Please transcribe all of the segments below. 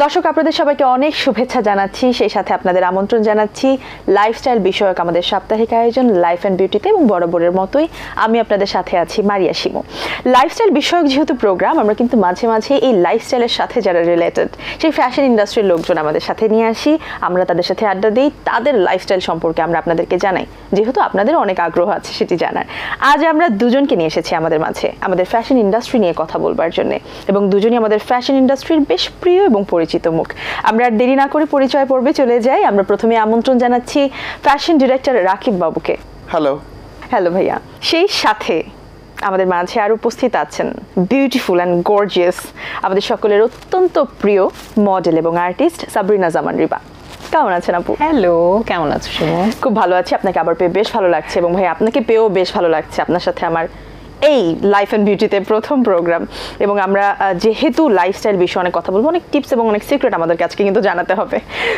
দর্শক আপনাদের সবাইকে অনেক শুভেচ্ছা জানাচ্ছি, সেই সাথে আপনাদের আমন্ত্রণ জানাচ্ছি লাইফস্টাইল বিষয়ক আমাদের সাপ্তাহিক আয়োজন লাইফ অ্যান্ড বিউটিতে, এবং বরাবরের মতোই আমি আপনাদের সাথে আছি মারিয়া শিমু। লাইফস্টাইল বিষয়ক যেহেতু প্রোগ্রাম, আমরা কিন্তু মাঝে মাঝে এই লাইফস্টাইলের সাথে যারা রিলেটেড সেই ফ্যাশন ইন্ডাস্ট্রির লোকজন আমাদের সাথে নিয়ে আসি, আমরা তাদের সাথে আড্ডা দিই, তাদের লাইফস্টাইল সম্পর্কে আমরা আপনাদেরকে জানাই, যেহেতু আপনাদের অনেক আগ্রহ আছে সেটি জানার। আজ আমরা দুজনকে নিয়ে এসেছি আমাদের মাঝে আমাদের ফ্যাশন ইন্ডাস্ট্রি নিয়ে কথা বলবার জন্য, এবং দুজনই আমাদের ফ্যাশন ইন্ডাস্ট্রির বেশ প্রিয় এবং পরিচিত মুখ। আমরা আর দেরি না করে পরিচয় পর্বে চলে যাই। আমরা প্রথমে আমন্ত্রণ জানাচ্ছি ফ্যাশন ডিরেক্টর রাকিব বাবুকে। হ্যালো। হ্যালো ভাইয়া। সেই সাথে আমাদের মাঝে আর উপস্থিত আছেন বিউটিফুল অ্যান্ড গর্জিয়াস, আমাদের সকলের অত্যন্ত প্রিয় মডেল এবং আর্টিস্ট সাবরিনা জামান রিবা। কেমন আছেন আপু? হ্যালো, কেমন আছো শিমু? খুব ভালো আছি, আপনাকে আবার পেয়ে বেশ ভালো লাগছে, এবং ভাই আপনাকে পেয়েও বেশ ভালো লাগছে। আপনার সাথে আমার এই লাইফ অ্যান্ড বিউটিতে প্রথম প্রোগ্রাম, এবং আমরা যেহেতু লাইফস্টাইল বিষয়ে অনেক কথা বলবো, অনেক টিপস এবং অনেক সিক্রেট আমাদের কাছে কিন্তু জানাতে হবে।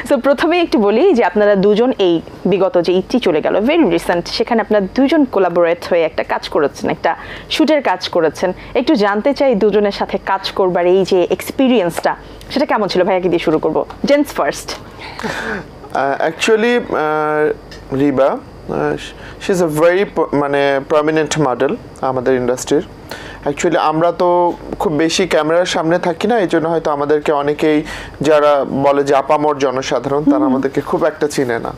সো প্রথমেই একটু বলি যে আপনারা দুজন এই বিগত যে ঈদটি চলে গেল ভেরি রিসেন্ট, সেখানে আপনারা দুজন কোলাবোরেট হয়ে একটা কাজ করেছেন, একটা শুটের কাজ করেছেন। একটু জানতে চাই দুজনের সাথে কাজ করবার এই যে এক্সপিরিয়েন্সটা, সেটা কেমন ছিল? ভাইয়াকে দিয়ে শুরু করবো, gents first. Actually Rewa she is a very prominent model আমাদের ইন্ডাস্ট্রির। অ্যাকচুয়ালি আমরা তো খুব বেশি ক্যামেরার সামনে থাকি না, এই জন্য হয়তো আমাদেরকে অনেকেই যারা বলে যে আপামর জনসাধারণ, তারা আমাদেরকে খুব একটা চিনে না।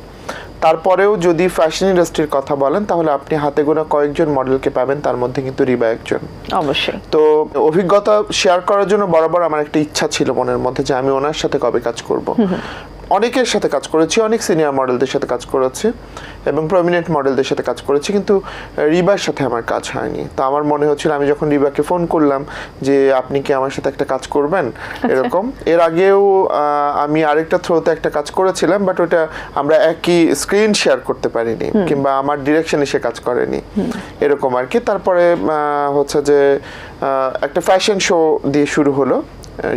তারপরেও যদি ফ্যাশন ইন্ডাস্ট্রির কথা বলেন, তাহলে আপনি হাতে গোনা কয়েকজন মডেলকে পাবেন, তার মধ্যে কিন্তু রিবা একজন। অবশ্যই। তো অভিজ্ঞতা শেয়ার করার জন্য বরাবর আমার একটা ইচ্ছা ছিল মনের মধ্যে যে আমি ওনার সাথে কবে কাজ করব। অনেকের সাথে কাজ করেছি, অনেক সিনিয়র মডেলদের সাথে কাজ করেছি এবং প্রমিনেন্ট মডেলদের সাথে কাজ করেছি, কিন্তু রিবার সাথে আমার কাজ হয়নি। তো আমার মনে হচ্ছিল, আমি যখন রিবাকে ফোন করলাম যে আপনি কি আমার সাথে একটা কাজ করবেন এরকম। এর আগেও আমি আরেকটা থ্রোতে একটা কাজ করেছিলাম, বাট ওটা আমরা একই স্ক্রিন শেয়ার করতে পারিনি, কিংবা আমার ডিরেকশনে সে কাজ করেনি এরকম আর কি। তারপরে হচ্ছে যে একটা ফ্যাশন শো দিয়ে শুরু হলো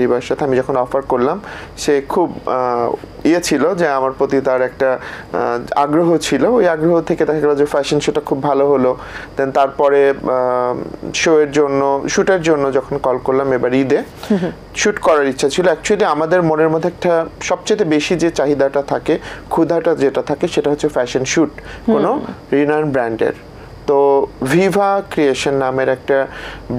রিবার সাথে। আমি যখন অফার করলাম, সে খুব ছিল যে আমার প্রতি তার একটা আগ্রহ ছিল। ওই আগ্রহ থেকে দেখা গেল যে ফ্যাশন শোটা খুব ভালো হলো। দেন তারপরে শ্যুটের জন্য যখন কল করলাম এবার ঈদে, শ্যুট করার ইচ্ছা ছিল। অ্যাকচুয়ালি আমাদের মনের মধ্যে একটা সবচেয়ে বেশি যে চাহিদাটা থাকে, ক্ষুধাটা যেটা থাকে, সেটা হচ্ছে ফ্যাশন শ্যুট কোনো রিনাউন্ড ব্র্যান্ডের। তো ভিভা ক্রিয়েশন নামের একটা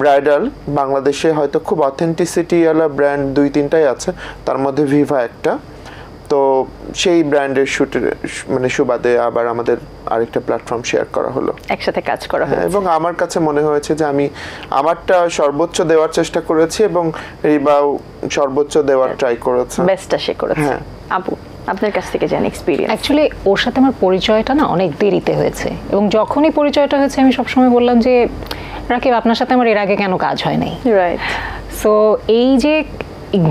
ব্রাইডাল, বাংলাদেশে হয়তো খুব অথেন্টিসিটিওয়ালা ব্র্যান্ড 2-3টাই আছে, তার মধ্যে ভিভা একটা। তো সেই ব্র্যান্ডের শুটের সুবাদে আবার আমাদের আরেকটা প্ল্যাটফর্ম শেয়ার করা হলো, একসাথে কাজ করা হলো। এবং আমার কাছে মনে হয়েছে যে আমি আমারটা সর্বোচ্চ দেওয়ার চেষ্টা করেছি, এবং রিবাও সর্বোচ্চ দেওয়ার ট্রাই করেছে, বেস্টটা সে করেছে। আপু, আপনার কাছ থেকে জানি এক্সপেরিয়েন্স। অ্যাকচুয়ালি ওর সাথে আমার পরিচয়টা না অনেক দেরিতে হয়েছে, এবং যখনই পরিচয়টা হয়েছে আমি সবসময় বললাম যে রাকিব, আপনার সাথে আমার এর আগে কেন কাজ হয় নাই। রাইট। সো এই যে এই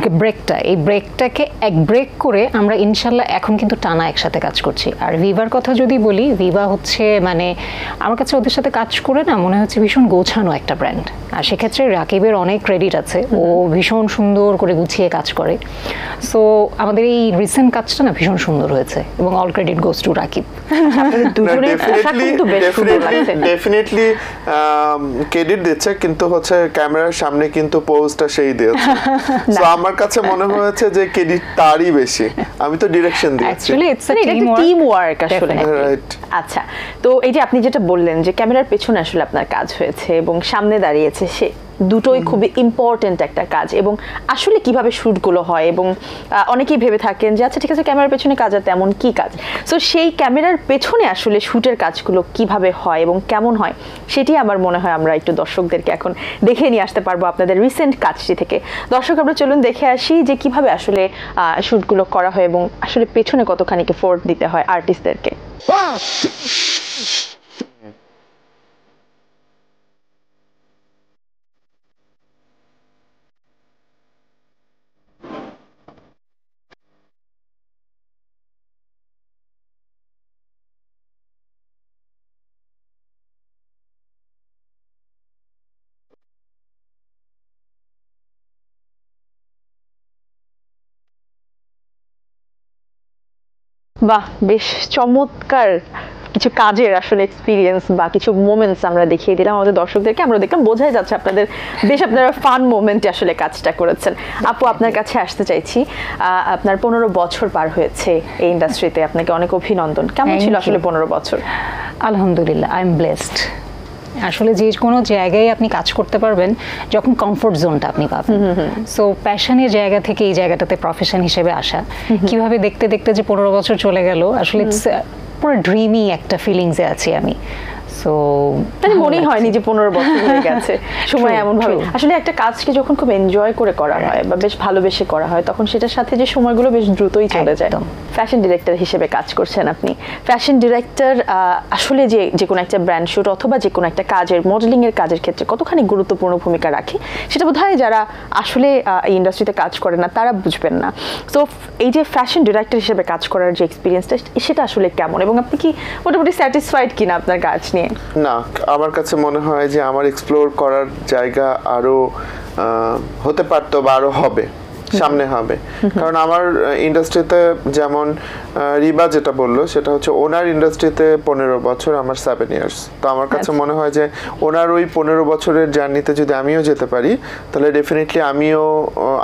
ব্রেকটাকে এক ব্রেক করে আমরা ইনশাল্লাহ এখন কিন্তু টানা একসাথে কাজ করছি। আর ভিভার কথা যদি বলি, ভিভা হচ্ছে আমার কাছে ওদের সাথে কাজ করে না মনে হচ্ছে ভীষণ গোছানো একটা ব্র্যান্ড। আর সেক্ষেত্রে রাকিবের অনেক ক্রেডিট আছে, ও ভীষণ সুন্দর করে গুছিয়ে কাজ করে। সো আমাদের এই রিসেন্ট কাজটা না ভীষণ সুন্দর হয়েছে, এবং all credit goes to Rakib. Definitely credit দিচ্ছে, কিন্তু হচ্ছে ক্যামেরার সামনে কিন্তু পোজটা সেই দিয়েছে। সো আমার কাছে মনে হয়েছে যে ক্রেডিট তারই বেশি, আমি তো ডিরেকশন দিয়েছি। Actually it's a team work আসলে। রাইট। আচ্ছা, তো এই যে আপনি যেটা বললেন যে ক্যামেরার পেছনে আসলে আপনার কাজ হয়েছে এবং সামনে দাঁড়িয়েছে, সে দুটোই খুবই ইম্পর্টেন্ট একটা কাজ। এবং আসলে কিভাবে শ্যুটগুলো হয়, এবং অনেকেই ভেবে থাকেন যে আচ্ছা ঠিক আছে, ক্যামেরার পেছনে কাজ আর তেমন কি কাজ। সো সেই ক্যামেরার পেছনে আসলে শ্যুটের কাজগুলো কিভাবে হয় এবং কেমন হয়, সেটি আমার মনে হয় আমরা একটু দর্শকদেরকে এখন দেখে নিয়ে আসতে পারবো আপনাদের রিসেন্ট কাজটি থেকে। দর্শক, আমরা চলুন দেখে আসি যে কিভাবে আসলে শ্যুটগুলো করা হয়, এবং আসলে পেছনে কতখানি এফোর্ট দিতে হয় আর্টিস্টদেরকে। বাহ, বেশ চমৎকার কিছু কাজের আসলে এক্সপিরিয়েন্স বা কিছু মোমেন্টস আমরা দেখিয়ে দিলাম আমাদের দর্শকদেরকে। আমরা দেখলাম বোঝাই যাচ্ছে আপনাদের বেশ আপনারা ফান মোমেন্টে আসলে কাজটা করেছেন। আপু, আপনার কাছে আসতে চাইছি, আপনার 15 বছর পার হয়েছে এই ইন্ডাস্ট্রিতে, আপনাকে অনেক অভিনন্দন। কেমন ছিল আসলে 15 বছর? আলহামদুলিল্লাহ, আই এম ব্লেসড। আসলে যে কোনো জায়গায় আপনি কাজ করতে পারবেন যখন কমফোর্ট জোনটা আপনি পাবেন। সো প্যাশনের জায়গা থেকে এই জায়গাটাতে প্রফেশন হিসেবে আসা, কিভাবে দেখতে দেখতে যে 15 বছর চলে গেল, আসলে পুরো ড্রিমি একটা ফিলিংসে আছি আমি। সো মানে মনেই হয়নি যে 15 বছর হয়ে গেছে। সময় এমন ভাবে আসলে একটা কাজকে যখন খুব এনজয় করে করা হয় বা বেশ ভালোবেসে করা হয়, তখন সেটার সাথে যে সময়গুলো বেশ দ্রুতই চলে যায়। ফ্যাশন ডিরেক্টর হিসেবে কাজ করছেন আপনি। ফ্যাশন ডিরেক্টর আসলে যে কোনো একটা ব্র্যান্ড শুট অথবা যে কোনো একটা কাজের, মডেলিং এর কাজের ক্ষেত্রে কতখানি গুরুত্বপূর্ণ ভূমিকা রাখে সেটা বোধহয় যারা আসলে এই ইন্ডাস্ট্রিতে কাজ করে না তারা বুঝবেন না। সো এই যে ফ্যাশন ডিরেক্টর হিসেবে কাজ করার যে এক্সপিরিয়েন্সটা, সেটা আসলে কেমন, এবং আপনি কি মোটামুটি স্যাটিসফাইড কিনা আপনার কাজ নিয়ে? না, আমার কাছে মনে হয় যে আমার এক্সপ্লোর করার জায়গা আরো হতে পারতো বা আরো হবে, সামনে হবে। কারণ আমার ইন্ডাস্ট্রিতে যেমন রিবা যেটা বললো সেটা হচ্ছে ওনার ইন্ডাস্ট্রিতে 15 বছর, আমার 7 ইয়ার্স। তো আমার কাছে মনে হয় যে ওনার ওই 15 বছরের জার্নিতে যদি আমিও যেতে পারি তাহলে ডেফিনেটলি আমিও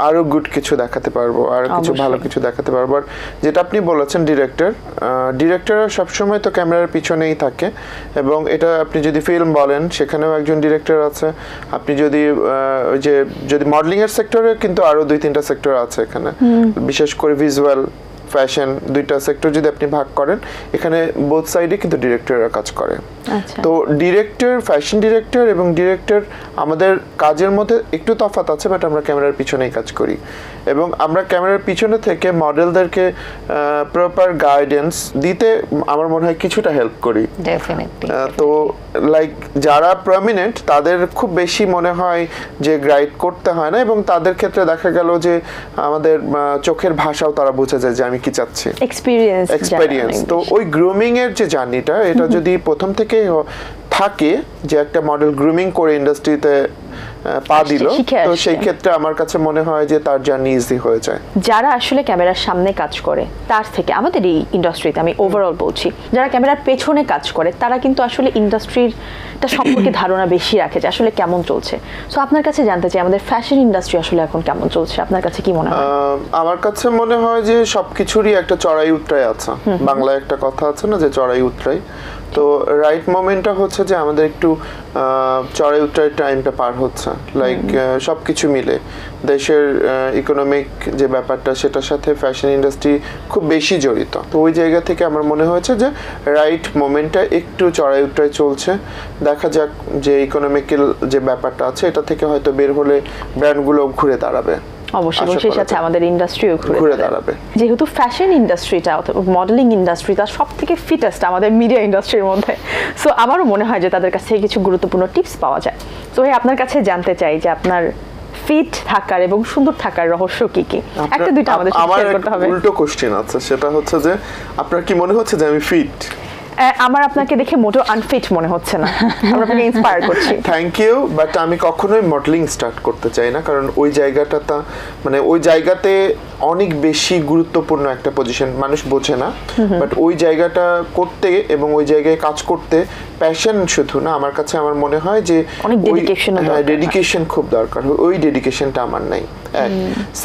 আরো গুড কিছু দেখাতে পারবো, আরো কিছু ভালো কিছু দেখাতে পারবো। আর যেটা আপনি বলেছেন ডিরেক্টররা সবসময় তো ক্যামেরার পিছনেই থাকে, এবং এটা আপনি যদি ফিল্ম বলেন সেখানেও একজন ডিরেক্টর আছে। আপনি যদি ওই যে যদি মডেলিং এর সেক্টরে কিন্তু আরো 2-3টা সেক্টর আছে এখানে, বিশেষ করে ভিজুয়াল, ফ্যাশন, 2টা সেক্টর যদি আপনি ভাগ করেন, এখানে বোথ সাইডে কিন্তু ডিরেক্টররা কাজ করে। তো ডিরেক্টর, ফ্যাশন ডিরেক্টর এবং ডিরেক্টর আমাদের কাজের মধ্যে একটু তফাৎ আছে, বাট আমরা ক্যামেরার পিছনেই কাজ করি এবং আমরা ক্যামেরার পিছনে থেকে মডেলদেরকে প্রপার গাইডেন্স দিতে আমার মনে হয় কিছুটা হেল্প করি। তো লাইক যারা প্রমিনেন্ট তাদের খুব বেশি মনে হয় যে গাইড করতে হয় না, এবং তাদের ক্ষেত্রে দেখা গেল যে আমাদের চোখের ভাষাও তারা বুঝে যায় যে আমি কি চাচ্ছি, এক্সপেরিয়েন্স। তো ওই গ্রুমিং এর যে জার্নিটা, এটা যদি প্রথম থেকে থাকে যে একটা মডেল গ্রুমিং করে ইন্ডাস্ট্রিতে পা দিল, তো সেই ক্ষেত্রে আমার কাছে মনে হয় যে তার জার্নি ইজি হয়ে যায়। যারা আসলে ক্যামেরার সামনে কাজ করে তার থেকে আমাদের এই ইন্ডাস্ট্রিতে আমি ওভারঅল বলছি, যারা ক্যামেরার পেছনে কাজ করে তারা কিন্তু আসলে ইন্ডাস্ট্রিটা সম্পর্কে ধারণা বেশি রাখে যে আসলে কেমন চলছে। সো আপনার কাছে জানতে চাই আমাদের ফ্যাশন ইন্ডাস্ট্রি আসলে এখন কেমন চলছে, আপনার কাছে কি মনে হয়? আমার কাছে মনে হয় যে সবকিছুরই একটা চড়াই উতরাই আছে। বাংলায় একটা কথা আছে না যে চড়াই উতরাই। তো রাইট মোমেন্টটা হচ্ছে যে আমাদের একটু চড়াই উতরাই টাইমটা পার হচ্ছে, লাইক সবকিছু মিলে দেশের ইকোনমিক যে ব্যাপারটা সেটার সাথে ফ্যাশন ইন্ডাস্ট্রি খুব বেশি জড়িত। তো ওই জায়গা থেকে আমার মনে হয়েছে যে রাইট মোমেন্টটা একটু চড়াই উতরাই চলছে। দেখা যাক যে ইকোনমিক্যাল যে ব্যাপারটা আছে এটা থেকে হয়তো বের হলে ব্র্যান্ডগুলো ঘুরে দাঁড়াবে। অবশ্যই, এবং সেই সাথে আমাদের ইন্ডাস্ট্রিও ঘুরে দাঁড়াবে। যেহেতু ফ্যাশন ইন্ডাস্ট্রিটা, মডেলিং ইন্ডাস্ট্রিটা সব থেকে ফিটেস্ট আমাদের মিডিয়া ইন্ডাস্ট্রির মধ্যে। সো আমারও মনে হয় যে তাদের কাছ থেকে কিছু গুরুত্বপূর্ণ টিপস পাওয়া যায়। তো ভাই, আপনার কাছে জানতে চাই যে আপনার ফিট থাকার এবং সুন্দর থাকার রহস্য কি কি? একটা দুইটা আমাদের শেয়ার করতে হবে। আমার উল্টো কোশ্চেন আছে, সেটা হচ্ছে যে আপনার কি মনে হচ্ছে যে আমি ফিট? আমার আপনাকে দেখে মোটেও আনফিট মনে হচ্ছে না, আমরা আপনাকে ইন্সপায়ার করছি। থ্যাংক ইউ, বাট আমি কখনোই মডেলিং স্টার্ট করতে চাই না, কারণ ওই জায়গাটা মানে ওই জায়গাতে অনেক বেশি গুরুত্বপূর্ণ একটা পজিশন, মানুষ বোঝে না। বাট ওই জায়গাটা করতে এবং ওই জায়গায় কাজ করতে প্যাশন শুধু না, আমার কাছে আমার মনে হয় যে অনেক ডেডিকেশন খুব দরকার। ওই ডেডিকেশনটা আমার নাই।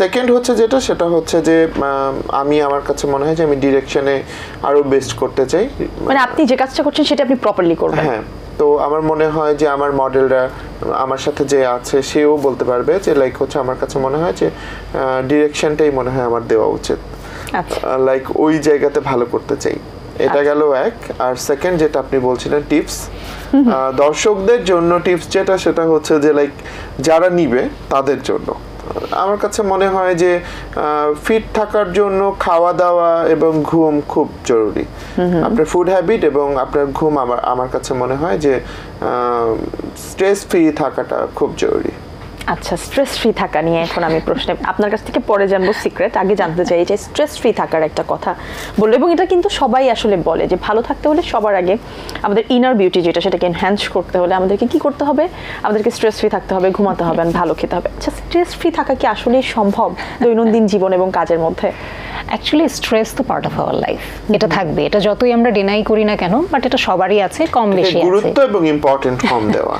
সেকেন্ড হচ্ছে সেটা হচ্ছে যে আমি আমার কাছে মনে হয় যে আমি ডিরেকশনে আরো বেস্ট করতে চাই। মানে আপনি যে কাজটা করছেন সেটা আপনি প্রপারলি করবেন। হ্যাঁ, তো আমার মনে হয় যে আমার মডেলরা আমার সাথে যে আছে সেও বলতে পারবে যে লাইক হচ্ছে আমার কাছে মনে হয় যে ডিরেকশনটাই মনে হয় আমার দেওয়া উচিত। লাইক ওই জায়গাতে ভালো করতে চাই। এটা গেল এক। আর সেকেন্ড যেটা আপনি বলছিলেন টিপস, দর্শকদের জন্য টিপস যেটা, সেটা হচ্ছে যে লাইক যারা নিবে তাদের জন্য আমার কাছে মনে হয় যে ফিট থাকার জন্য খাওয়া দাওয়া এবং ঘুম খুব জরুরি। আপনার ফুড হ্যাবিট এবং আপনার ঘুম আমার কাছে মনে হয় যে স্ট্রেস ফ্রি থাকাটা খুব জরুরি। আচ্ছা, স্ট্রেস ফ্রি থাকা নিয়ে এখন আমি প্রশ্ন আপনার কাছ থেকে পরে জানবো সিক্রেট, আগে জানতে চাই যে স্ট্রেস ফ্রি থাকার একটা কথা বললো, এবং এটা কিন্তু সবাই আসলে বলে যে ভালো থাকতে হলে সবার আগে আমাদের ইনার বিউটি যেটা, সেটাকে এনহ্যান্স করতে হলে আমাদেরকে কি করতে হবে? আমাদেরকে স্ট্রেস ফ্রি থাকতে হবে, ঘুমাতে হবে, ভালো খেতে হবে। আচ্ছা, স্ট্রেস ফ্রি থাকা কি আসলেই সম্ভব দৈনন্দিন জীবন এবং কাজের মধ্যে? অ্যাকচুয়ালি স্ট্রেস তো পার্ট অফ আওয়ার লাইফ, এটা থাকবে, এটা যতই আমরা ডিনাই করি না কেন, বাট এটা সবারই আছে, কম বেশি আছে। গুরুত্ব এবং ইম্পর্টেন্ট কম দেওয়া,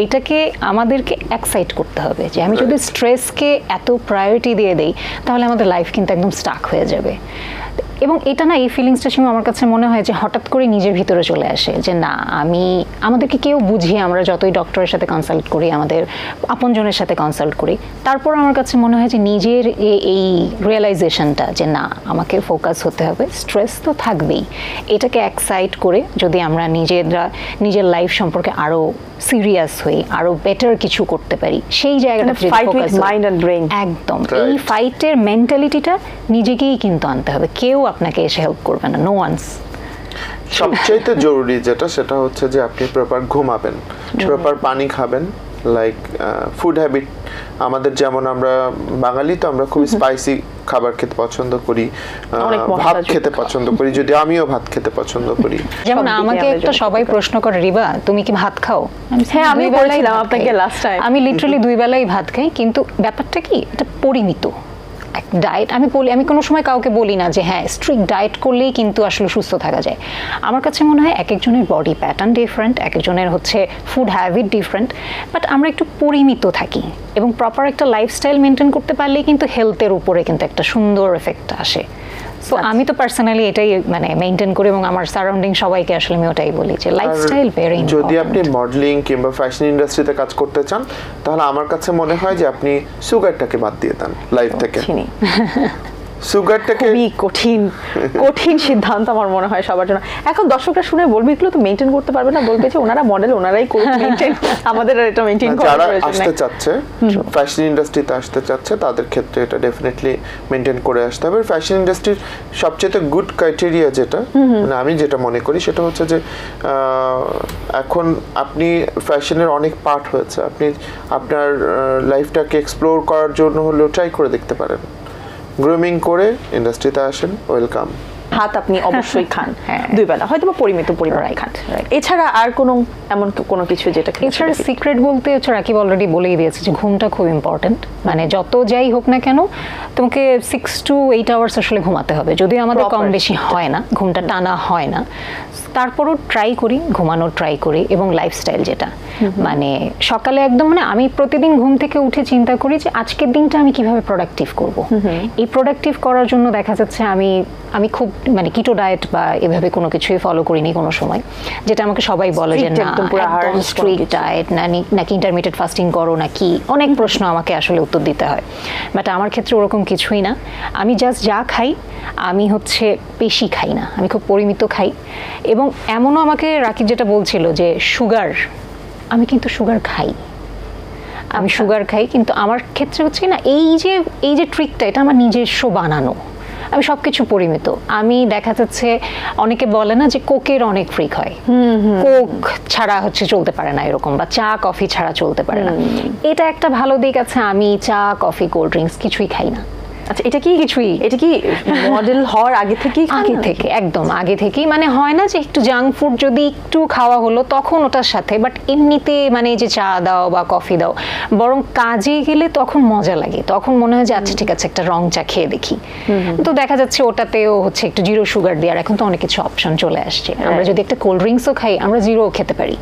এইটাকে আমাদেরকে এক্সাইট করতে হবে যে আমি যদি স্ট্রেসকে এত প্রায়োরিটি দিয়ে দেই তাহলে আমাদের লাইফ কিন্তু একদম স্টাক হয়ে যাবে। এবং এটা না, এই ফিলিংসটা ছিল আমার কাছে মনে হয় যে হঠাৎ করে নিজের ভিতরে চলে আসে যে না, আমাদেরকে কেউ বুঝিয়ে, আমরা যতই ডক্টরের সাথে কনসাল্ট করি, আমাদের আপনজনের সাথে কনসাল্ট করি, তারপর আমার কাছে মনে হয় যে নিজের এই রিয়েলাইজেশনটা যে না, আমাকে ফোকাস হতে হবে, স্ট্রেস তো থাকবেই, এটাকে এক্সাইট করে যদি আমরা নিজের লাইফ সম্পর্কে আরো সিরিয়াস হই, আরো বেটার কিছু করতে পারি, সেই জায়গাটা মাইন্ড এন্ড ব্রেইন, একদম এই ফাইটের মেন্টালিটিটা নিজেকেই কিন্তু আনতে হবে, কেউ আপনাকে এসে হেল্প করবে না, নো ওয়ান্স। সবচেয়ে জরুরি যেটা, সেটা হচ্ছে যে আপনি প্রপার ঘুমাবেন, প্রপার পানি খাবেন, লাইক ফুড হ্যাবিট আমাদের, যেমন আমরা বাঙালি তো আমরা খুব স্পাইসি খাবার খেতে পছন্দ করি, ভাত খেতে পছন্দ করি, যদি আমিও ভাত খেতে পছন্দ করি। যেমন আমাকে একটা সবাই প্রশ্ন করে, রিবা তুমি কি ভাত খাও? হ্যাঁ, আমি বলেছিলাম আপনাকে লাস্ট টাইম, আমি লিটারালি 2 বেলাই ভাত খাই, কিন্তু ব্যাপারটা কি, এটা পরিমিত ডায়েট। আমি কোনো সময় কাউকে বলি না যে হ্যাঁ স্ট্রিক্ট ডায়েট করলেই কিন্তু আসলে সুস্থ থাকা যায়। আমার কাছে মনে হয় এক একজনের বডি প্যাটার্ন ডিফারেন্ট, এক একজনের হচ্ছে ফুড হ্যাবিট ডিফারেন্ট, বাট আমরা একটু পরিমিত থাকি এবং প্রপার একটা লাইফস্টাইল মেনটেন করতে পারলেই কিন্তু হেলথের উপরে কিন্তু একটা সুন্দর এফেক্ট আসে। সো আমি তো পার্সোনালি এটাই মানে মেইনটেইন করি এবং আমার সারাউন্ডিং সবাইকে আসলে আমি ওটাই বলি যে লাইফস্টাইল ভেরি ইম্পর্টেন্ট। যদি আপনি মডেলিং কিংবা ফ্যাশন ইন্ডাস্ট্রিতে কাজ করতে চান, তাহলে আমার কাছে মনে হয় যে আপনি সুগারটাকে বাদ দিয়ে দেন লাইফ থেকে। সুগারটাকে খুবই কঠিন সিদ্ধান্ত আমার মনে হয় সবার জন্য। এখন দর্শকরা শুনে বলবে এগুলো তো মেইনটেইন করতে পারবে না, বলবে যে ওনারা মডেল, ওনারাই করুন মেইনটেইন, আমাদের আর এটা মেইনটেইন করার যারা প্রয়োজন আসতে নেই। চাচ্ছে, ফ্যাশন ইন্ডাস্ট্রিতে আসতে চাচ্ছে, তাদের ক্ষেত্রে এটা ডেফিনেটলি মেইনটেইন করে আসতে হবে। ফ্যাশন ইন্ডাস্ট্রির সবচেয়ে গুড ক্রাইটেরিয়া যেটা, মানে আমি যেটা মনে করি সেটা হচ্ছে যে এখন আপনি ফ্যাশনের অনেক পার্ট হয়েছে, আপনি আপনার লাইফটাকে এক্সপ্লোর করার জন্য হলেও ট্রাই করে দেখতে পারেন। গ্রুমিং করে ইন্ডাস্ট্রিতে আসেন, ওয়েলকাম। ভাত আপনি অবশ্যই খান 2 বেলা, হয়তো বা পরিমিত পরিমাণে খান। এছাড়া আর এমন কোনো কিছু যেটা এছাড়া সিক্রেট বলতে হচ্ছে রাকিব অলরেডি বলেই দিয়েছে যে ঘুমটা খুব ইম্পর্টেন্ট। মানে যত যাই হোক না কেন তোমাকে 6 to 8 আওয়ার্স আসলে ঘুমাতে হবে, যদিও আমাদের কম বেশি হয় না, ঘুমটা টানা হয় না, তারপরও ট্রাই করি, ঘুমানোর ট্রাই করি। এবং লাইফস্টাইল যেটা, মানে সকালে একদম, মানে আমি প্রতিদিন ঘুম থেকে উঠে চিন্তা করি যে আজকের দিনটা আমি কিভাবে প্রোডাক্টিভ করব। এই প্রোডাক্টিভ করার জন্য দেখা যাচ্ছে আমি খুব মানে কিটো ডায়েট বা এভাবে কোনো কিছুই ফলো করিনি কোনো সময়, যেটা আমাকে সবাই বলে যে না একদম স্ট্রিক্ট ডায়েট নাকি ইন্টারমিডিয়েট ফাস্টিং করো নাকি, অনেক প্রশ্ন আমাকে আসলে উত্তর দিতে হয়। বাট আমার ক্ষেত্রে ওরকম কিছুই না, আমি জাস্ট যা খাই, আমি হচ্ছে বেশি খাই না, আমি খুব পরিমিত খাই। এবং এমনও আমাকে রাকিব যেটা বলছিল যে সুগার, আমি কিন্তু সুগার খাই, আমি সুগার খাই, কিন্তু আমার ক্ষেত্রে হচ্ছে না এই যে ট্রিকটা, এটা আমার নিজস্ব বানানো, আমি সবকিছু পরিমিত। আমি দেখা যাচ্ছে অনেকে বলে না যে কোকের অনেক ফ্রিক হয়, কোক ছাড়া হচ্ছে চলতে পারে না এরকম, বা চা কফি ছাড়া চলতে পারে না, এটা একটা ভালো দিক আছে। আমি চা কফি কোল্ড ড্রিঙ্কস কিছুই খাই না। আচ্ছা, এটা কি মডেল হওয়ার আগে থেকেই? আগে থেকে, একদম আগে থেকেই। মানে হয় না যে একটু জাঙ্ক ফুড যদি একটু খাওয়া হলো তখন ওটার সাথে, বাট এমনিতে মানে যে চা দাও বা কফি দাও, বরং কাজে গেলে তখন মজা লাগে, তখন মনে হয় যে আচ্ছা ঠিক আছে একটা রং চা খেয়ে দেখি। তো দেখা যাচ্ছে ওটাতেও হচ্ছে একটু জিরো সুগার দেওয়ার এখন তো অনেক কিছু অপশন চলে আসছে। আমরা যদি একটা কোল্ড ড্রিঙ্কসও খাই, আমরা জিরো খেতে পারি।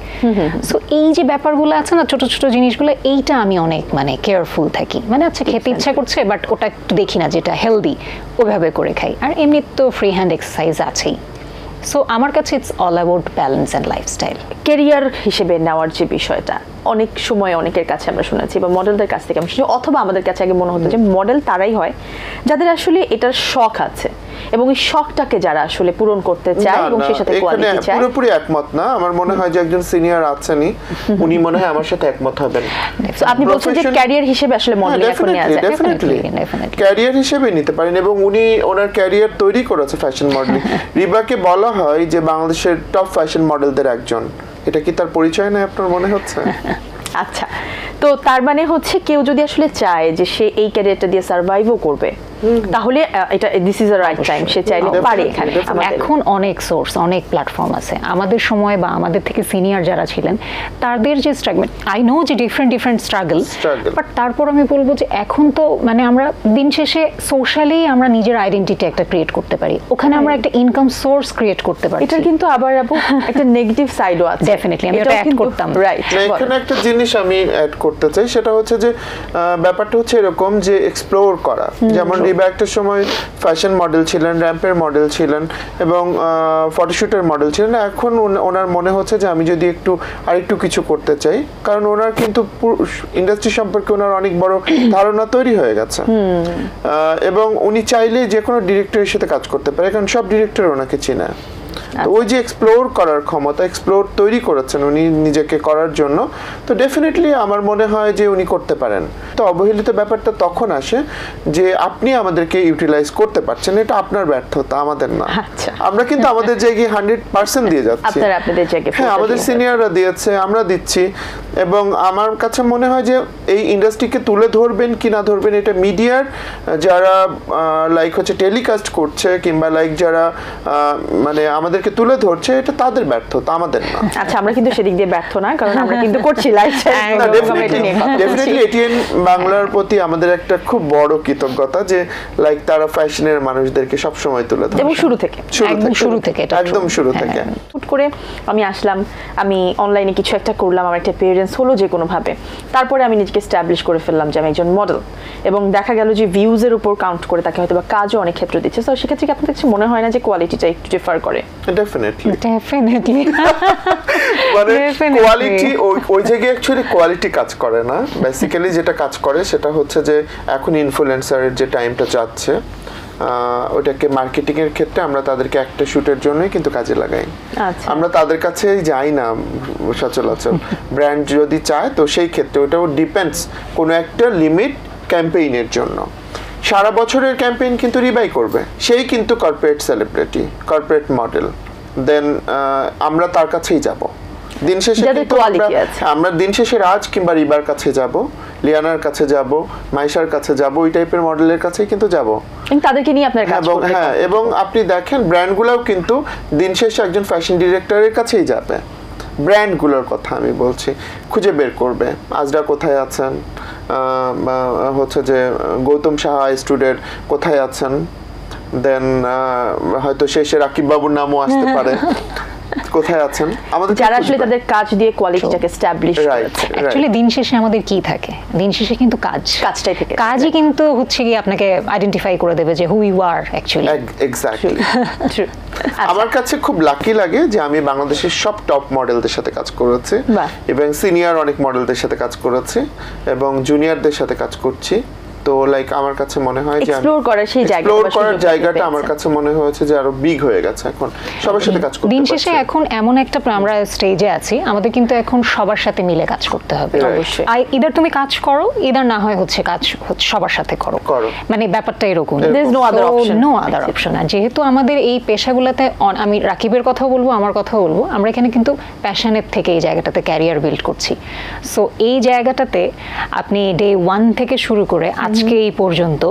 সো এই যে ব্যাপারগুলো আছে না, ছোট ছোট জিনিসগুলো, এইটা আমি অনেক মানে কেয়ারফুল থাকি। মানে আচ্ছা খেতে ইচ্ছা করছে, বাট ওটা একটু দেখি না যেটা হেলদি, ওইভাবে করে খাই। আর এমনি তো ফ্রি হ্যান্ড এক্সারসাইজ আছেই। সো আমার কাছে it's all about balance and lifestyle. Career হিসেবে নেওয়ার যে বিষয়টা, অনেক সময় অনেকের কাছে আমরা শুনেছি বা মডেলদের কাছ থেকে আমরা শুনেছি, অথবা আমাদের কাছে আগে মনে হতো যে মডেল তারাই হয় যাদের আসলে এটার শখ আছে এবং এই শখটাকে যারা আসলে পূরণ করতে চায় এবং সেই সাথে কোয়ালিটি চায়। পুরোপুরি একমত না, আমার মনে হয় যে একজন সিনিয়র আছেনই, উনি মনে হয় আমার সাথে একমত হবেন। সো আপনি বলছেন যে ক্যারিয়ার হিসেবে আসলে মডেল এখন নেওয়া যায়? ডেফিনেটলি ক্যারিয়ার হিসেবে নিতে পারেন, এবং উনি ওনার ক্যারিয়ার তৈরি করেছে ফ্যাশন মডেলিং। রিবাকে বলা হয় যে বাংলাদেশের টপ ফ্যাশন মডেলদের একজন, এটা কি তার পরিচয় নয় আপনার মনে হচ্ছে? আচ্ছা, তো তার মানে হচ্ছে কেউ যদি আসলে চায় যে সে এই ক্যারিয়ারটা দিয়ে সার্ভাইভও করবে, তাহলে এটা this is the right time, সে চাইলে পারে এখানে। এখন অনেক সোর্স, অনেক প্ল্যাটফর্ম আছে। আমাদের সময় বা আমাদের থেকে সিনিয়র যারা ছিলেন তাদের যে স্ট্রাগল, আই নো যে ডিফারেন্ট স্ট্রাগল, বাট তারপর আমি বলবো যে এখন তো মানে আমরা দিন শেষে সোশ্যালি আমরা নিজের আইডেন্টিটি একটা ক্রিয়েট করতে পারি, ওখানে আমরা একটা ইনকাম সোর্স ক্রিয়েট করতে পারি। এটা কিন্তু আবার আপু একটা নেগেটিভ সাইডও আছে। ডেফিনেটলি আমি এটা অ্যাড করতাম। রাইট, এখানে একটা জিনিস আমি অ্যাড করতে চাই, সেটা হচ্ছে যে ব্যাপারটা হচ্ছে এরকম যে এক্সপ্লোর করা। যেমন রিবা একটা সময় ফ্যাশন মডেল ছিলেন, র্যাম্পের মডেল ছিলেন এবং ফটোশুটের মডেল ছিলেন। এখন ওনার মনে হচ্ছে যে আমি যদি আরেকটু কিছু করতে চাই, কারণ ওনার কিন্তু ইন্ডাস্ট্রি সম্পর্কে ওনার অনেক বড় ধারণা তৈরি হয়ে গেছে এবং উনি চাইলে যে কোনো ডিরেক্টরের সাথে কাজ করতে পারে, কারণ সব ডিরেক্টর ওনাকে চিনে। তো ওই যে এক্সপ্লোর করার ক্ষমতা, এক্সপ্লোর তৈরি করেছেন উনি নিজেকে করার জন্য, তো ডেফিনেটলি আমার মনে হয় যে উনি করতে পারেন। তো অবহেলিত ব্যাপারটা তখন আসে যে আপনি আমাদেরকে ইউটিলাইজ করতে পারছেন, এটা আপনার ব্যর্থতা, আমাদের না। আমরা কিন্তু আমাদের জায়গায় 100% দিয়ে যাচ্ছি, হ্যাঁ আমাদের সিনিয়ররা দিয়েছে, আমরা দিচ্ছি। এবং আমার কাছে মনে হয় যে এই ইন্ডাস্ট্রিকে তুলে ধরবেন কি না ধরবেন, এটা মিডিয়ার যারা লাইক হচ্ছে টেলিকাস্ট করছে কিংবা লাইক যারা মানে আমাদেরকে তুলে ধরছে, এটা তাদের ব্যর্থতা, আমাদের না। আচ্ছা, আমরা কিন্তু সেদিক দিয়ে ব্যর্থ না, কারণ আমরা কিন্তু করছি লাইফস্টাইল। ডেফিনেটলি এটিএন বাংলার প্রতি আমাদের একটা খুব বড় কৃতজ্ঞতা যে লাইক তারা ফ্যাশনের মানুষদেরকে সব সময় তুলে ধরে, এবং শুরু থেকে একদম শুরু থেকে। হুট করে আমি আসলাম, আমি অনলাইনে কিছু একটা করলাম, আমার একটা এক্সপেরিয়েন্স হলো যে কোনো ভাবে, তারপরে আমি নিজেকে এস্টাবলিশ করে ফেললাম যে আমি একজন মডেল, এবং দেখা গেল যে ভিউজের উপর কাউন্ট করে তাকে হয়তো বা কাজও অনেক ক্ষেত্রে দিচ্ছে। তো সেক্ষেত্রে কি আপনাদের কিছু মনে হয় না যে কোয়ালিটিটা একটু ডিফার করে? ডেফিনেটলি মানে কোয়ালিটি ওই জায়গায় অ্যাকচুয়ালি কোয়ালিটি কাজ করে না। বেসিক্যালি যেটা কাজ করে সেটা হচ্ছে যে এখন ইনফ্লুয়েন্সারের যে টাইমটা যাচ্ছে, ওটাকে মার্কেটিং এর ক্ষেত্রে আমরা তাদেরকে একটা শুটের জন্যই কিন্তু কাজে লাগাই। আমরা তাদের কাছে যাই না সচরাচর। ব্র্যান্ড যদি চায় তো সেই ক্ষেত্রে ওটাও ডিপেন্ডস কোনো একটা লিমিট ক্যাম্পেইনের জন্য। সারা বছরের ক্যাম্পেইন কিন্তু রিবাই করবে, সেই কিন্তু কর্পোরেট সেলিব্রিটি, কর্পোরেট মডেল, দেন আমরা তার কাছেই যাব। দিন শেষে আমরা দিন শেষে রাজ কিংবা রিবার কাছে যাব, লিয়ানার কাছে যাব, মাইশার কাছে যাব, ওই টাইপের মডেলের কাছেই কিন্তু যাব, তাদেরকে নিয়ে আপনার কাজ করতে। হ্যাঁ, এবং আপনি দেখেন ব্র্যান্ডগুলোও কিন্তু দিন শেষে একজন ফ্যাশন ডিরেক্টরের কাছেই যাবে। ব্র্যান্ডগুলোর কথা আমি বলছি, খুঁজে বের করবে আজরা কোথায় আছেন, হচ্ছে যে গৌতম সাহা স্টুডেন্ট কোথায় আছেন, দেন হয়তো শেষে রাকিব বাবুর নামও আসতে পারে, কোথায় আছেন, আমাদের যারা আসলে তাদের কাজ দিয়ে কোয়ালিটিটাকে এস্টাবলিশ করেছে। অ্যাকচুয়ালি দিন শেষে আমাদের কি থাকে? দিন শেষে কিন্তু কাজটাই থাকে। কাজই কিন্তু হচ্ছে কি আপনাকে আইডেন্টিফাই করে দেবে যে who you are actually. Exactly. আমার কাছে খুব লাকি লাগে যে আমি বাংলাদেশের সব টপ মডেলদের সাথে কাজ করেছি, এবং সিনিয়র অনেক মডেলদের সাথে কাজ করেছি, এবং জুনিয়রদের সাথে কাজ করছি। তো লাইক আমার কাছে মনে হয় যে এক্সপ্লোর করার জায়গাটা আমার কাছে মনে হয়েছে যে আরো বিগ হয়ে গেছে। এখন সবার সাথে কাজ করতে পারছি। দিন শেষে এখন এমন একটা আমরা স্টেজে আছি, আমাদের কিন্তু এখন সবার সাথে মিলে কাজ করতে হবে। অবশ্যই ইদার তুমি কাজ করো, ইদার না হয় হচ্ছে কাজ সবার সাথে করো, মানে ব্যাপারটা এরকম, নো আদার অপশন। আর যেহেতু আমাদের এই পেশাগুলোতে, আমি রাকিবের কথাও বলবো, আমার কথাও বলবো, আমরা এখানে কিন্তু প্যাশনের থেকে এই জায়গাটাতে ক্যারিয়ার বিল্ড করছি। সো এই জায়গাটাতে আপনি ডে 1 থেকে শুরু করে আজকে এই পর্যন্ত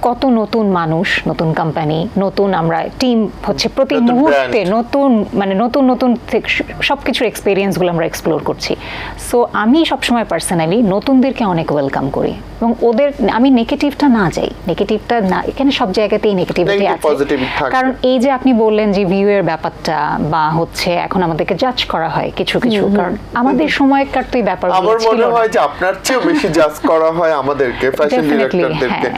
কত নতুন মানুষ, নতুন কোম্পানি, নতুন আমরা টিম হচ্ছে প্রতি মুহূর্তে নতুন, মানে নতুন নতুন সবকিছুর এক্সপেরিয়েন্সগুলো আমরা এক্সপ্লোর করছি। সো আমি সবসময় পার্সোনালি নতুনদেরকে অনেক ওয়েলকাম করি, এবং ওদের আমি নেগেটিভটা না যাই, নেগেটিভটা না, এখানে সব জায়গাতেই নেগেটিভিটি আছে। কারণ এই যে আপনি বললেন যে ভিউ এর ব্যাপারটা, বা হচ্ছে এখন আমাদেরকে জাজ করা হয় কিছু কিছু, কারণ আমাদের সময়কার তো এই ব্যাপারগুলো ছিল। আমার মনে হয় যে আপনার চেয়ে বেশি জাজ করা হয় আমাদেরকে, ফ্যাশন ডিরেক্টরদেরকে।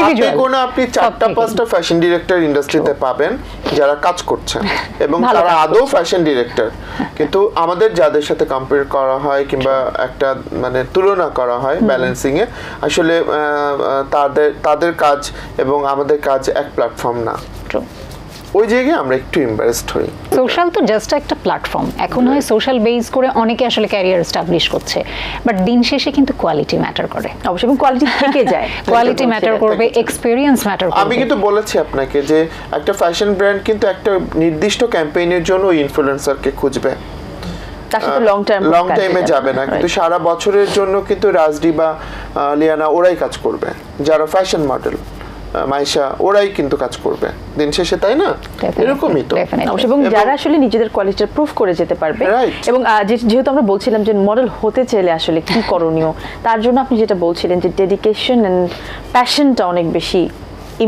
কারণ আপনি 4-5টা ফ্যাশন ডিরেক্টর ইন্ডাস্ট্রিতে পাবেন যারা কাজ করছেন, এবং তারা আদৌ ফ্যাশন ডিরেক্টর, কিন্তু আমাদের যাদের সাথে কম্পেয়ার করা হয় কিংবা একটা মানে তুলনা করা হয় ব্যালেন্সিং এ, আসলে তাদের কাজ এবং আমাদের কাজ এক প্ল্যাটফর্ম না। ওই জায়গায় আমরা একটু এমবারেসড হই। সোশ্যাল তো জাস্ট একটা প্ল্যাটফর্ম, এখন হয় সোশ্যাল বেস করে অনেকে আসলে ক্যারিয়ার এস্টাবলিশ করছে, বাট দিন শেষে কিন্তু কোয়ালিটি ম্যাটার করে। অবশ্যই, এবং কোয়ালিটি থেকে যায়, কোয়ালিটি ম্যাটার করবে, এক্সপেরিয়েন্স ম্যাটার করবে। আমি কিন্তু বলেছি আপনাকে যে একটা ফ্যাশন ব্র্যান্ড কিন্তু একটা নির্দিষ্ট ক্যাম্পেইনের জন্য ওই ইনফ্লুয়েন্সারকে খুঁজবে, লং টাইমে যাবে না, কিন্তু সারা বছরের জন্য কিন্তু রাজডি বা লিয়ানা ওরাই কাজ করবে যারা ফ্যাশন মডেল। মাইশা ওরাই কিন্তু কাজ করবে দিন শেষে, তাই না? এরকমই তো। এবং যারা আসলে নিজেদের কোয়ালিটি প্রুফ করে যেতে পারবে। Right. এবং যেহেতু আমরা বলছিলাম যে মডেল হতে চাইলে আসলে কি করণীয়, তার জন্য আপনি যেটা বলছিলেন যে ডেডিকেশন এন্ড প্যাশনটা অনেক বেশি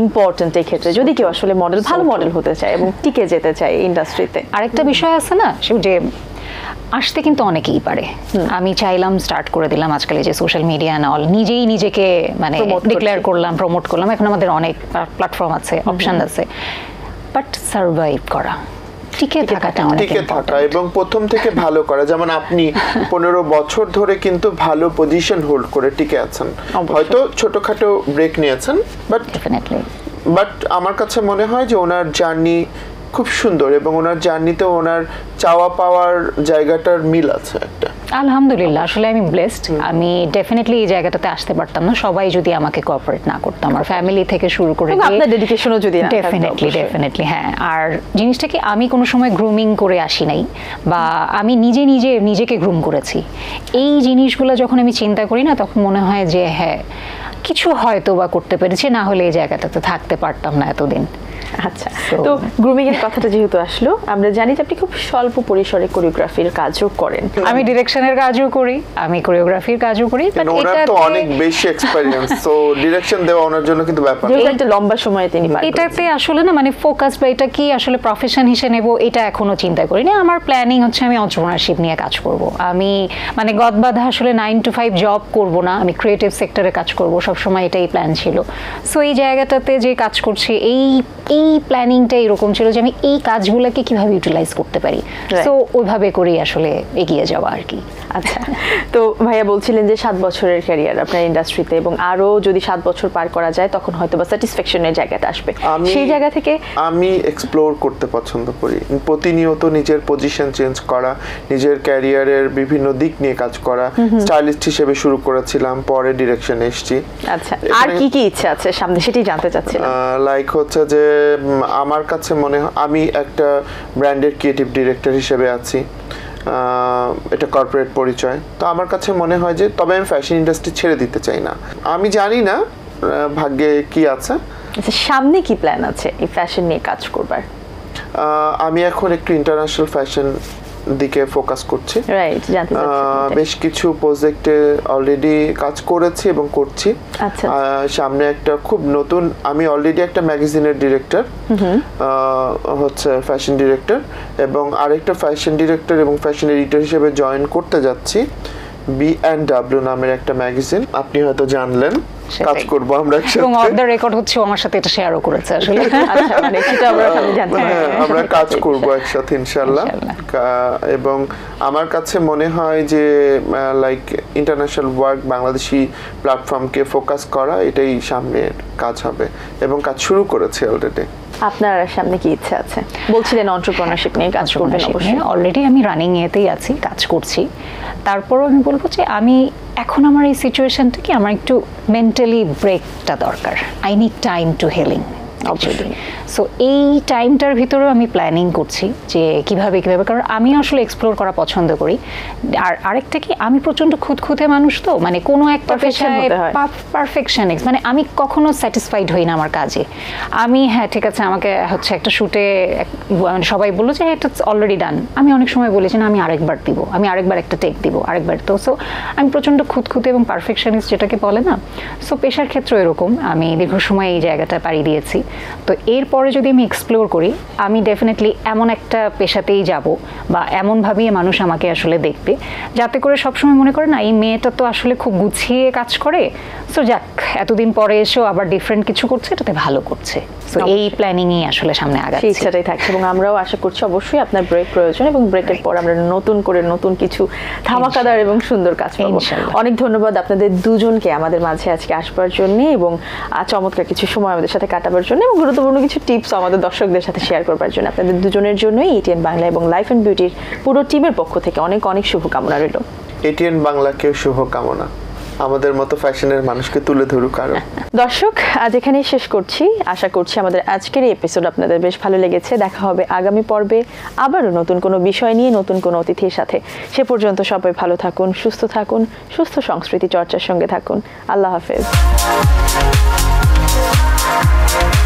ইম্পর্টেন্ট এই ক্ষেত্রে, যদি কেউ আসলে ভালো মডেল হতে চায় এবং টিকে যেতে চায় ইন্ডাস্ট্রিতে। আরেকটা বিষয় আছে না, যে আসতে কিন্তু অনেকেই পারে। আমি চাইলাম, স্টার্ট করে দিলাম আজকাল এই যে সোশ্যাল মিডিয়া না অল, নিজেই নিজেকে মানে ডিক্লেয়ার করলাম, প্রমোট করলাম, এখন আমাদের অনেক প্ল্যাটফর্ম আছে, অপশন আছে, বাট সার্ভাইভ করা, টিকে থাকাটা অনেক টিকে থাকা এবং প্রথম থেকে ভালো করা। যেমন আপনি 15 বছর ধরে কিন্তু ভালো পজিশন হোল্ড করে টিকে আছেন, হয়তো ছোটখাটো ব্রেক নিয়েছেন, বাট আমার কাছে মনে হয় যে ওনার জার্নি খুব সুন্দর এবং ওনার জার্নিতে ওনার চাওয়া পাওয়ার জায়গাটার মিল আছে একটা। আলহামদুলিল্লাহ, আসলে আমি ব্লেসড। আমি ডেফিনেটলি এই জায়গাটাতে আসতে পারতাম না সবাই যদি আমাকে কোঅপারেট না করতো, আমার ফ্যামিলি থেকে শুরু করে আপনার ডেডিকেশনও যদি না থাকতো। ডেফিনেটলি হ্যাঁ। আর জিনিসটা কি, আমি কোনো সময় গ্রুমিং করে আসি নাই, বা আমি নিজেকে গ্রুম করেছি। এই জিনিসগুলো যখন আমি চিন্তা করি না, তখন মনে হয় যে হ্যাঁ, কিছু হয়তো বা করতে পেরেছি, না হলে এই জায়গাটাতে থাকতে পারতাম না এতদিন। আচ্ছা, তো গ্রুমিং এর কথাটা যেহেতু আসলো, আমরা জানি যে আপনি খুব স্বল্প পরিসরে কোরিওগ্রাফির কাজও করেন। আমি ডিরেকশনের কাজও করি, আমি কোরিওগ্রাফির কাজও করি, বাট এটা তো অনেক বেশি এক্সপেরিয়েন্স, সো ডিরেকশন দেওয়া ওনার জন্য কিন্তু ব্যাপার যেটা একটা লম্বা সময় তিনি পার করেছেন। এটাতে আসলে না মানে ফোকাস বা এটা কি আসলে প্রফেশন হিসেবে নেব, এটা এখনো চিন্তা করিনি। আমার প্ল্যানিং হচ্ছে আমি এন্টারপ্রেনারশিপ নিয়ে কাজ করব। আমি মানে গদবাধা আসলে 9 to 5 জব করব না, আমি ক্রিয়েটিভ সেক্টরে কাজ করব, সবসময় এটাই প্ল্যান ছিল। সো এই জায়গাটাতে যে কাজ করছি, এই প্ল্যানিংটা এরকম ছিল যে আমি এই কাজগুলোকে কিভাবে ইউটিলাইজ করতে পারি, সো ওইভাবে করেই আসলে এগিয়ে যাওয়া আর কি। আচ্ছা, তো ভাইয়া বলছিলেন যে 7 বছরের ক্যারিয়ার আপনার ইন্ডাস্ট্রিতে, এবং আরো যদি 7 বছর পার করা যায় তখন হয়তো বা স্যাটিসফ্যাকশনের জায়গাটা আসবে। সেই জায়গা থেকে আমি এক্সপ্লোর করতে পছন্দ করি, প্রতিনিয়ত নিজের পজিশন চেঞ্জ করা, নিজের ক্যারিয়ারের বিভিন্ন দিক নিয়ে কাজ করা। স্টাইলিস্ট হিসেবে শুরু করেছিলাম, পরে ডিরেকশনে এসেছি। আচ্ছা, আর কি কি ইচ্ছা আছে সামনে, সেটাই জানতে চাচ্ছিলাম। লাইক হচ্ছে যে আমার কাছে মনে হয় আমি একটা ব্র্যান্ডের ক্রিয়েটিভ ডিরেক্টর হিসেবে আছি, এটা কর্পোরেট পরিচয়। তো আমার কাছে মনে হয় যে তবে আমি ফ্যাশন ইন্ডাস্ট্রি ছেড়ে দিতে চাই না। আমি জানি না ভাগ্যে কি আছে। আচ্ছা, সামনে কি প্ল্যান আছে এই ফ্যাশন নিয়ে কাজ করবার? আমি এখন একটু ইন্টারন্যাশনাল ফ্যাশন দিকে ফোকাস করছি। রাইট, জানতে চাচ্ছি। বেশ কিছু প্রজেক্টে অলরেডি কাজ করেছি এবং করছি। আচ্ছা, সামনে একটা খুব নতুন, আমি অলরেডি একটা ম্যাগাজিনের ডিরেক্টর, হচ্ছে ফ্যাশন ডিরেক্টর, এবং আরেকটা ফ্যাশন ডিরেক্টর এবং ফ্যাশন এডিটর হিসেবে জয়েন করতে যাচ্ছি B&W নামের একটা ম্যাগাজিন। আপনি হয়তো জানলেন, কাজ করব আমরা একসাথে, এবং অফ দ্য রেকর্ড হচ্ছে আমার সাথে এটা শেয়ারও করেছে আসলে। আচ্ছা, মানে সেটা আমরা জানতে চাই। আমরা কাজ করব একসাথে ইনশাআল্লাহ। এবং আমার কাছে মনে হয় যে লাইক ইন্টারন্যাশনাল ওয়ার্ক, বাংলাদেশি প্ল্যাটফর্মকে ফোকাস করা, এটাই সামনের কাজ হবে এবং কাজ শুরু করেছে অলরেডি। আপনার সামনে কি ইচ্ছা আছে? বলছিলেন এন্টারপ্রেনারশিপ নিয়ে কাজ করবেন, অবশ্যই। অলরেডি আমি রানিং এতেই আছি, কাজ করছি। তারপরও আমি বলবো যে আমি এখন আমার এই সিচুয়েশনটা কি, আমার একটু মেন্টালি ব্রেকটা দরকার। I need time to healing actually. So এই টাইমটার ভিতরেও আমি প্ল্যানিং করছি যে কিভাবে, কারণ আমি আসলে এক্সপ্লোর করা পছন্দ করি। আর আরেকটা কি, আমি প্রচন্ড খুঁতখুঁতে মানুষ, তো মানে কোনো একটা পেশায় পারফেকশনিস্ট, মানে আমি কখনো স্যাটিসফাইড হই না আমার কাজে। আমি হ্যাঁ ঠিক আছে, আমাকে হচ্ছে একটা শুটে সবাই বললো যে এটা অলরেডি ডান, আমি অনেক সময় বলি যে না, আমি আরেকবার দিব, আমি আরেকবার একটা টেক দিব, আরেকবার। তো সো আমি প্রচন্ড খুঁতখুঁতে এবং পারফেকশনিস্ট যেটাকে বলে না, সো পেশার ক্ষেত্রে এরকম আমি দীর্ঘ সময় এই জায়গাটা পাড়ি দিয়েছি। তো এরপরে যদি আমি এক্সপ্লোর করি, আমি ডেফিনেটলি এমন একটা পেশাতেই যাব বা এমনভাবেই মানুষ আমাকে আসলে দেখবে, যাতে করে সবসময় মনে করে না এই মেয়েটা তো আসলে খুব গুছিয়ে কাজ করে, সো যাক এতদিন পরে এসেও আবার ডিফারেন্ট কিছু করছে, এটাতে ভালো করছে। সো এই প্ল্যানিংই আসলে সামনে আগাচ্ছে, ইচ্ছাটাই থাকছে। এবং আমরাও আশা করছি অবশ্যই আপনার ব্রেক প্রয়োজন, এবং ব্রেকের পর আমরা নতুন কিছু ধামাকাদার এবং সুন্দর কাজ পাবো। অনেক ধন্যবাদ আপনাদের দুজনকে আমাদের মাঝে আজকে আসবার জন্য, এবং চমৎকার কিছু সময় আমাদের সাথে কাটাবার জন্য, এবং গুরুত্বপূর্ণ কিছু টিপস আমাদের দর্শকদের সাথে শেয়ার করবার জন্য। আপনাদের দুজনের জন্যই এটিএন বাংলা এবং লাইফ অ্যান্ড বিউটির পুরো টিমের পক্ষ থেকে অনেক শুভকামনা রইল। এটিএন বাংলাকেও শুভকামনা, আমাদের মতো ফ্যাশনের মানুষকে তুলে ধরুক আরো। দর্শক, আজ এখানেই শেষ করছি। আশা করছি আমাদের আজকের এই এপিসোড আপনাদের বেশ ভালো লেগেছে। দেখা হবে আগামী পর্বে আবারও নতুন কোনো বিষয় নিয়ে, নতুন কোনো অতিথির সাথে। সে পর্যন্ত সবাই ভালো থাকুন, সুস্থ সংস্কৃতি চর্চার সঙ্গে থাকুন। আল্লাহ হাফেজ। ধন্যবাদ।